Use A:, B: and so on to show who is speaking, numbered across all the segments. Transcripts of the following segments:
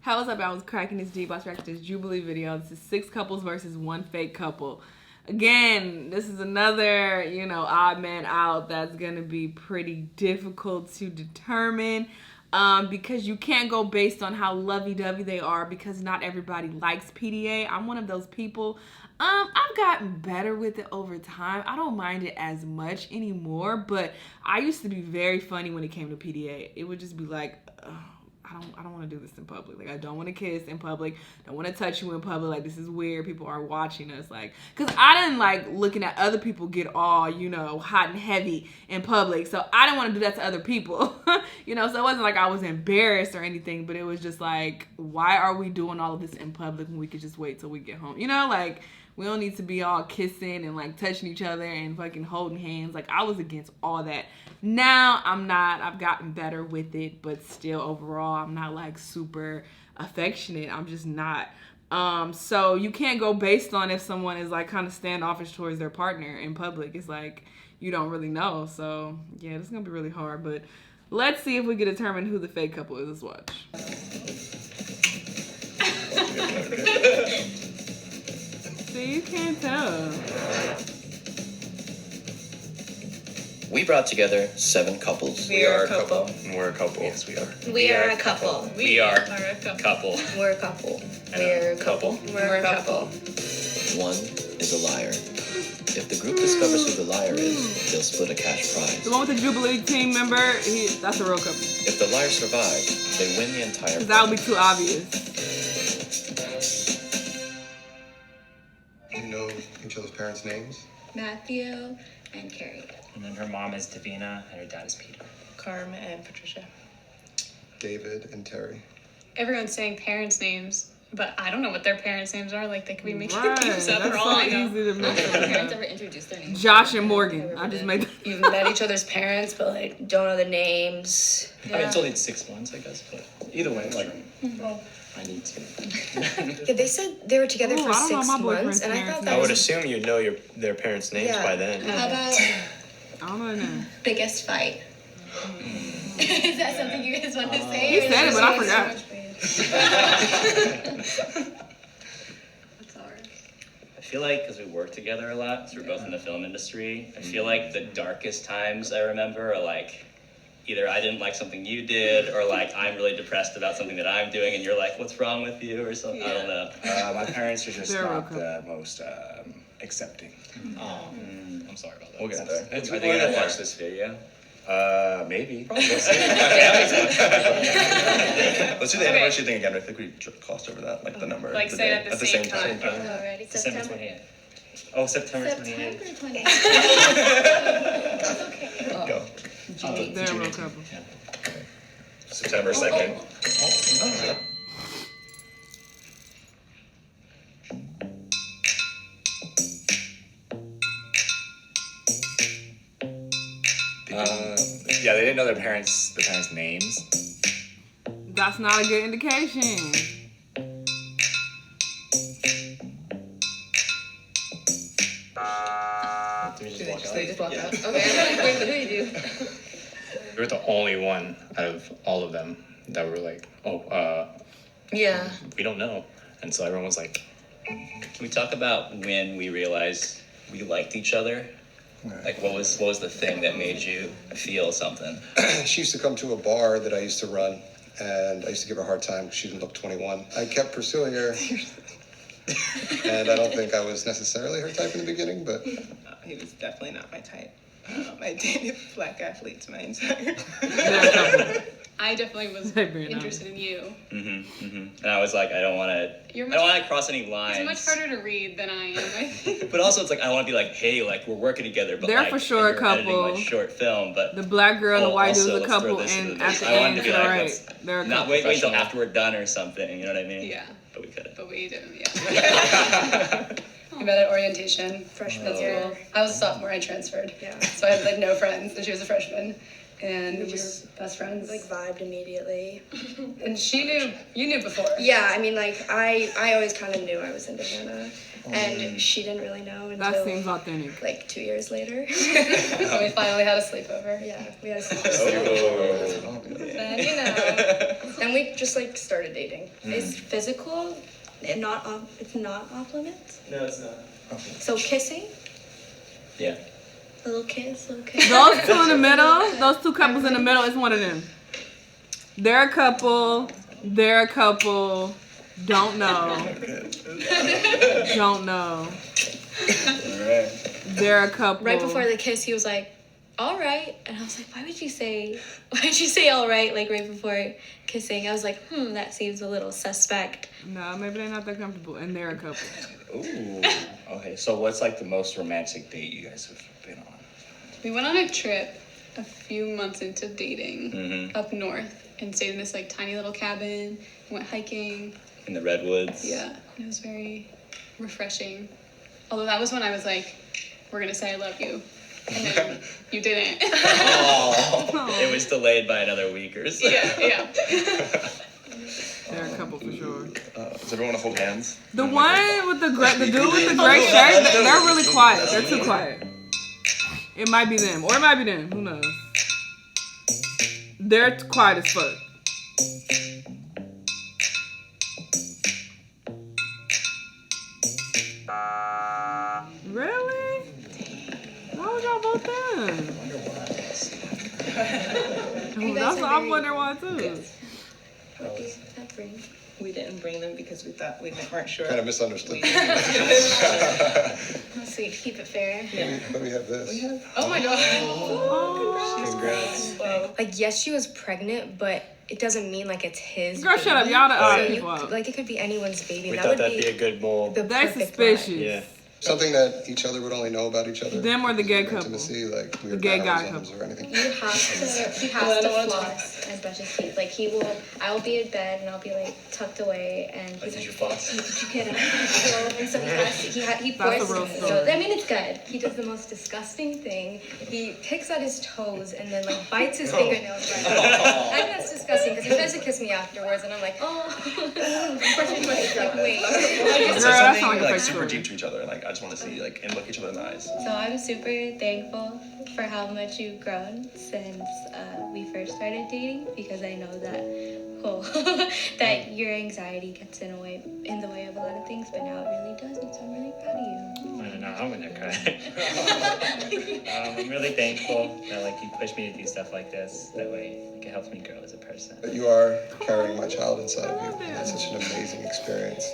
A: How was up? I was cracking this deep. I was reacting to this Jubilee video. This is 6 couples versus 1 fake couple. Again, this is another, odd man out that's going to be pretty difficult to determine because you can't go based on how lovey-dovey they are because not everybody likes PDA. I'm one of those people. I've gotten better with it over time. I don't mind it as much anymore, but I used to be very funny when it came to PDA. It would just be like, I don't want to do this in public. Like, I don't want to kiss in public. Don't want to touch you in public. Like, this is weird. People are watching us. Like, because I didn't like looking at other people get all, hot and heavy in public. So I didn't want to do that to other people. So it wasn't like I was embarrassed or anything, but it was just like, why are we doing all of this in public when we could just wait till we get home? We don't need to be all kissing and like touching each other and fucking holding hands. Like, I was against all that. Now I'm not. I've gotten better with it, but still overall I'm not like super affectionate. I'm just not. So you can't go based on if someone is like kind of standoffish towards their partner in public. It's like you don't really know. So yeah, this is gonna be really hard. But let's see if we can determine who the fake couple is. Let's watch. See, you can't tell.
B: We brought together 7 couples.
C: We are a couple.
D: We're a couple.
B: Yes, we are.
C: We are a couple.
D: We are
C: a couple. We're a couple.
D: We're a couple.
C: We're a couple.
B: One is a liar. If the group discovers who the liar is, they'll split a cash prize.
A: The one with the Jubilee team member, that's a real couple.
B: If the liar survives, they win the entire
A: Because that would be too obvious.
E: Do you know each other's parents' names?
C: Matthew and Carrie.
F: And then her mom is Davina and her dad is Peter.
G: Carm and Patricia.
E: David and Terry.
G: Everyone's saying parents' names, but I don't know what their parents' names are. Like, they could be making
A: Right.
G: names up
A: That's
G: for all
A: so
G: I know.
A: easy to mess
H: Parents
A: up.
H: ever introduced their names?
A: Josh and Morgan. I just made that.
H: You've met each other's parents, but like don't know the names.
F: I mean, it's only 6 months, I guess, but either way, like, I need to.
H: Yeah, they said they were together
A: Ooh,
H: for
A: I don't know
H: 6
A: my boyfriend's
H: months, and I
A: parents'
H: thought
D: I
H: that
D: would
H: was
D: assume you'd know their parents' names
H: Yeah.
D: by then.
C: How about
A: I don't know that.
C: biggest fight? Is that something you guys want to say?
A: He said it, but I forgot.
G: That's hard.
I: I feel like because we work together a lot, so we're both in the film industry, I feel like the darkest times I remember are like either I didn't like something you did or like I'm really depressed about something that I'm doing and you're like, what's wrong with you or something? I don't know.
D: My parents are just
A: They're
D: not
A: welcome.
D: the most accepting.
I: I'm sorry about that.
D: We'll get there.
I: I think I gotta watch this video.
D: Maybe. We'll see. Let's do the anniversary thing again. I think we glossed over that, like the number.
G: Like,
D: the
G: say
D: day,
G: it at the same time.
C: Already
I: December
C: September.
I: 28th. Oh, September 28th.
C: September 28th. Okay.
D: Go.
A: They're a real couple.
D: September 2nd. Yeah, they didn't know their parents' names.
A: That's not a good indication.
H: they just walked out. Okay, I'm like, wait, what do you do?
J: We were the only one out of all of them that were like,
H: Yeah.
J: we don't know. And so everyone was like,
I: Can we talk about when we realized we liked each other? Like what was the thing that made you feel something?
E: She used to come to a bar that I used to run, and I used to give her a hard time because she didn't look 21. I kept pursuing her, and I don't think I was necessarily her type in the beginning, but
K: He was definitely not my type. I dated black athletes my entire
A: They're a couple.
G: I definitely was
A: Hey, Brianna.
G: interested in you.
I: And I was like, I don't want
G: You're
I: to cross any lines.
G: He's much harder to read than I am, I think.
I: But also, it's like I want to be like, hey, like we're working together. But
A: They're
I: like,
A: for sure a
I: you're editing
A: couple.
I: my short film, but
A: The black girl and the white dude's
I: also,
A: a
I: let's throw
A: couple,
I: this
A: and
I: into
A: at
I: this.
A: the
I: I wanted
A: end,
I: to
A: to
I: be
A: the
I: like,
A: right,
I: let's
A: they're a
I: not
A: couple.
I: wait until after we're done or something. You know what I mean?
G: Yeah,
I: But we couldn't.
G: but we didn't, yeah.
H: We met at orientation, freshman year. I was a sophomore, I transferred. Yeah. So I had like no friends, and she was a freshman.
G: and
H: We
G: we
H: just,
G: were best friends.
H: like, vibed immediately.
G: And you knew before.
H: Yeah, I mean, like, I always kind of knew I was into Hannah, and she didn't really know until
A: That seems authentic.
H: like 2 years later.
G: Oh, we finally had a sleepover.
H: Yeah, we had a sleepover.
G: Then, you know.
H: And we just like started dating. It's physical, and not it's not off limits.
F: No, it's not.
H: So kissing,
I: Yeah.
H: little kiss, little kiss.
A: Those two in the middle, those two couples in the middle, is one of them. They're a couple. They're a couple. Don't know. Don't know.
D: Alright.
A: They're a couple.
H: Right before the kiss, he was like, "All right," and I was like, "Why would you say all right like right before kissing?" I was like, that seems a little suspect.
A: No, maybe they're not that comfortable, and they're a couple.
D: Ooh. Okay, so what's like the most romantic date you guys have been on?
G: We went on a trip a few months into dating up north and stayed in this like tiny little cabin, went hiking.
I: In the redwoods.
G: Yeah, it was very refreshing. Although that was when I was like, we're gonna say I love you. And then you didn't.
I: It was delayed by another week or so.
G: Yeah.
A: They're a couple for sure.
D: Does everyone want to hold hands?
A: The one with the dude with the gray shirt, they're really quiet. They're too quiet. It might be them, or it might be them. Who knows? They're quiet as fuck. Really? Why would y'all vote them? That's what I'm wondering why too.
K: We didn't bring them because we thought we weren't sure.
E: Kind of misunderstood.
H: Oh, sweet, keep it fair.
E: But we have this.
G: Oh my god.
F: Congrats.
H: Like, yes, she was pregnant, but it doesn't mean like it's his.
A: Girl, shut up.
H: baby.
A: Y'all the
H: So
A: other
H: you-
A: people out.
H: like, it could be anyone's baby.
F: We
H: That
F: thought
H: would
F: that'd be a good mold.
H: the
A: They
H: perfect
A: suspicious.
H: match.
F: Yeah.
E: Something that each other would only know about each other.
A: Them or the gay couple.
E: Intimacy, like weird
A: gay guy
E: mannerisms or anything.
H: You have to floss as much as he. Like, I will be in bed and I'll be like tucked away, and he's
F: Did you
H: like,
F: floss?
H: did you get up? And so he
A: That's a
H: forces
A: real
H: me.
A: story.
H: So, I mean, it's good. He does the most disgusting thing. He picks at his toes and then like bites his fingernails right off. I think that's disgusting because he tries to kiss me afterwards, and I'm like, oh. Unfortunately, like, wait.
A: Girl,
L: So
A: that's
L: something
A: not like a
L: like
A: fake
L: super
A: story.
L: deep to each other, and like I just want to see like and look each other in the eyes.
C: So I'm super thankful for how much you've grown since we first started dating, because I know that that your anxiety gets in the way of a lot of things, but now it really doesn't. So I'm really proud of you.
F: I don't know, I'm gonna cry. I'm really thankful that like you push me to do stuff like this. That way, like, it helps me grow as a person.
E: But you are carrying my child inside of you. And it's such an amazing experience.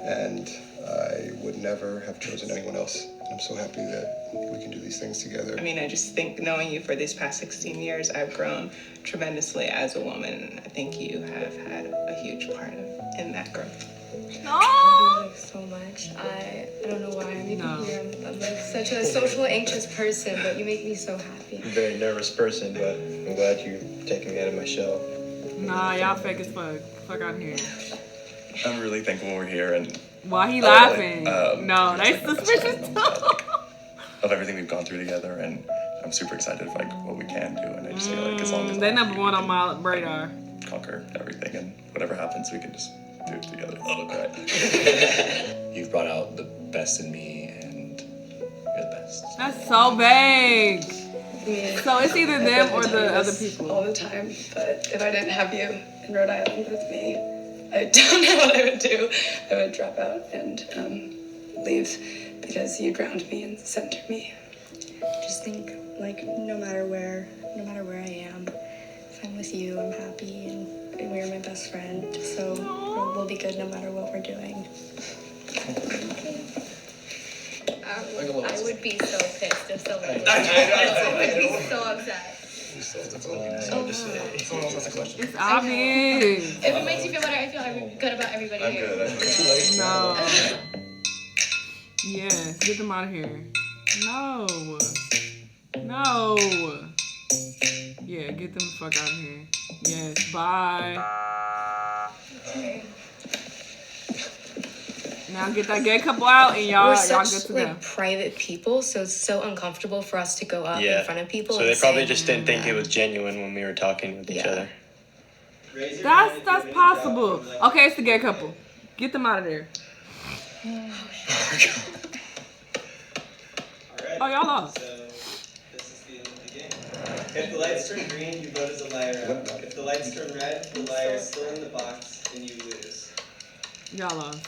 E: And I would never have chosen anyone else. And I'm so happy that we can do these things together.
K: I mean, I just think knowing you for these past 16 years, I've grown tremendously as a woman. I think you have had a huge part in that growth.
H: Thank you so much. I don't know why I'm even here. I'm like such a social anxious person, but you make me so happy.
F: I'm a very nervous person, but I'm glad you're taking me out of my shell.
A: Nah, y'all fake as fuck. Fuck out here.
L: I'm really thankful we're here and
A: Why he laughing?
L: like,
A: No, they
L: like my best
A: suspicious
L: friend,
A: too.
L: of everything we've gone through together, and I'm super excited for like what we can do, and I just feel like as long as
A: They
L: I
A: number one on my radar.
L: conquer everything, and whatever happens, we can just do it together.
B: You've brought out the best in me, and you're the best.
A: That's so vague.
G: Me.
A: So it's either
G: I
A: them
G: feel
A: or
G: like I
A: the
G: tell you
A: other
G: this
A: people.
G: all the time, but if I didn't have you in Rhode Island with me, I don't know what I would do. I would drop out and leave because you drowned me and center me.
H: Just think, like, no matter where I am, if I'm with you, I'm happy, and we're my best friend. So we'll be good no matter what we're doing.
C: I would be so pissed if someone I would be so upset.
L: Someone else has a question.
A: It's obvious.
C: If it makes you feel better, I feel good about everybody
L: I'm
C: here.
L: good.
A: No. Yeah, get them out of here. No. No. Yeah, get them the fuck out of here. Yes, bye.
H: Okay.
A: No, Now get that gay couple out and y'all
H: We're
A: good
H: such
A: to go.
H: like private people, so it's so uncomfortable for us to go up
M: Yeah.
H: in front of people.
M: So
H: and
M: they probably
H: say,
M: just didn't think it was genuine when we were talking with each
H: Yeah.
M: other.
A: That's possible. Okay, it's the gay couple. Get them out of there. Oh, y'all lost.
N: So this is the end of the game. If the lights turn green, you vote as a liar out. If the lights turn red, the liar is still in the box and you lose.
A: Y'all lost.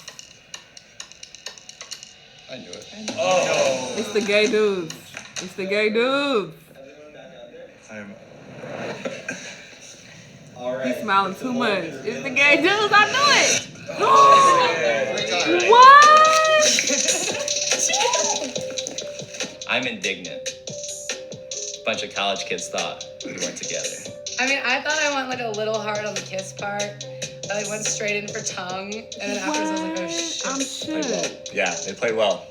E: I knew it.
D: Oh.
A: It's the gay dudes. It's the gay dudes.
N: Everyone back out there?
L: I'm.
N: All right.
A: He's smiling too much. It's the gay dudes. I knew it.
I: Right.
A: What?
I: I'm indignant. A bunch of college kids thought we weren't together.
G: I mean, I thought I went like a little hard on the kiss part. I like went straight in for tongue, and then afterwards I was like, oh shit.
A: I'm shook.
D: Yeah, they played well.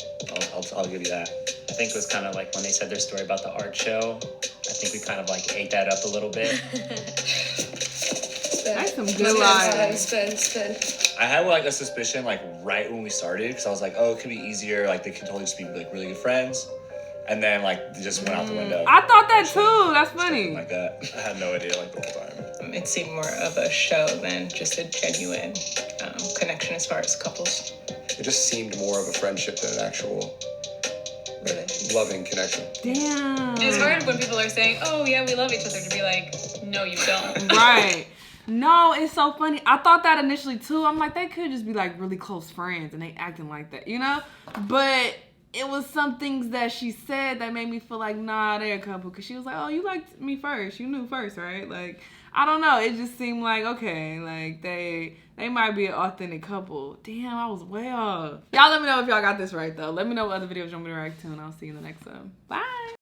D: I'll give you that.
F: I think it was kind of like when they said their story about the art show. I think we kind of like ate that up a little bit.
A: That's some good lines.
G: Spin.
D: I had like a suspicion like right when we started because I was like, oh, it could be easier. Like they could totally just be like really good friends, and then like they just went out the window.
A: I thought that too. That's funny.
D: Like that.
L: I had no idea like the whole time.
K: It seemed more of a show than just a genuine connection as far as couples.
E: It just seemed more of a friendship than an actual loving connection.
A: Damn.
G: It's hard when people are saying, oh yeah, we love each other, to be like, no, you don't.
A: Right. No, it's so funny. I thought that initially too. I'm like, they could just be like really close friends and they acting like that, you know? But it was some things that she said that made me feel like, nah, they're a couple. Because she was like, oh, you liked me first. You knew first, right? Like, I don't know. It just seemed like, okay, like they might be an authentic couple. Damn, I was way off. Y'all let me know if y'all got this right, though. Let me know what other videos you want me to react to, and I'll see you in the next one. Bye.